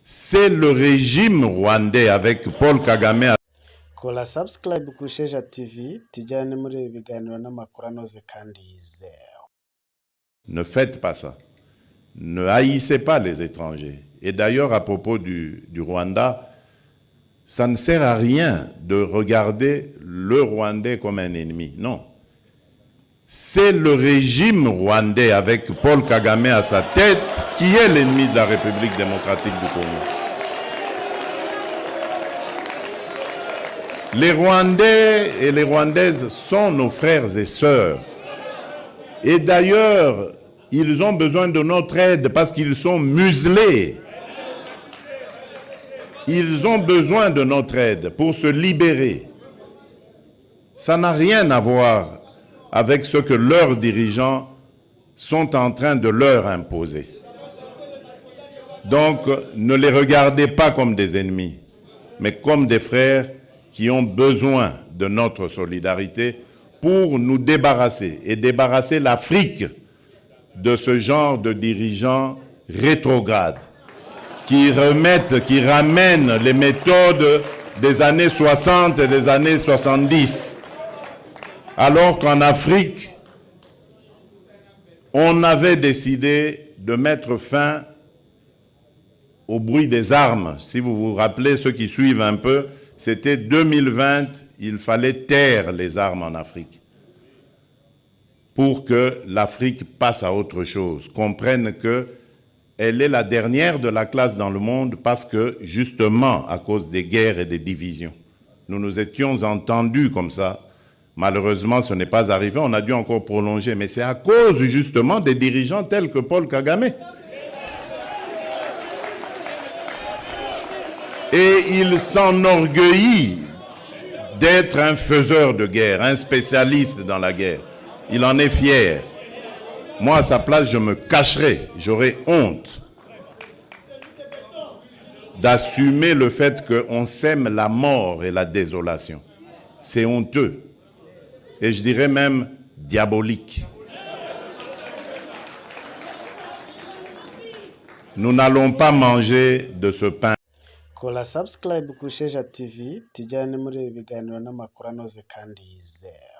C'est le régime rwandais avec Paul Kagame. Kora subscribe ku Sheja TV tujyane muri ibi biganiro n'amakuru anoze kandi yizewe. Ne faites pas ça. Ne haïssez pas les étrangers. Et d'ailleurs, à propos du Rwanda, ça ne sert à rien de regarder le Rwandais comme un ennemi. Non. C'est le régime rwandais avec Paul Kagame à sa tête qui est l'ennemi de la République démocratique du Congo. Les Rwandais et les Rwandaises sont nos frères et sœurs. Et d'ailleurs, ils ont besoin de notre aide parce qu'ils sont muselés. Ils ont besoin de notre aide pour se libérer. Ça n'a rien à voir avec ce que leurs dirigeants sont en train de leur imposer. Donc, ne les regardez pas comme des ennemis, mais comme des frères qui ont besoin de notre solidarité pour nous débarrasser et débarrasser l'Afrique de ce genre de dirigeants rétrogrades qui ramènent les méthodes des années 60 et des années 70. Alors qu'en Afrique, on avait décidé de mettre fin au bruit des armes. Si vous vous rappelez, ceux qui suivent un peu, c'était 2020, il fallait taire les armes en Afrique pour que l'Afrique passe à autre chose, comprenne qu'elle est la dernière de la classe dans le monde parce que, justement, à cause des guerres et des divisions, nous nous étions entendus comme ça. Malheureusement, ce n'est pas arrivé, on a dû encore prolonger, mais c'est à cause justement des dirigeants tels que Paul Kagame. Et il s'enorgueillit d'être un faiseur de guerre, un spécialiste dans la guerre. Il en est fier. Moi, à sa place, je me cacherais, j'aurais honte d'assumer le fait qu'on sème la mort et la désolation. C'est honteux. Et je dirais même diabolique. Nous n'allons pas manger de ce pain. Kora subscribe ku Sheja TV tujyane muri ibi biganiro n'amakuru anoze kandi yizewe.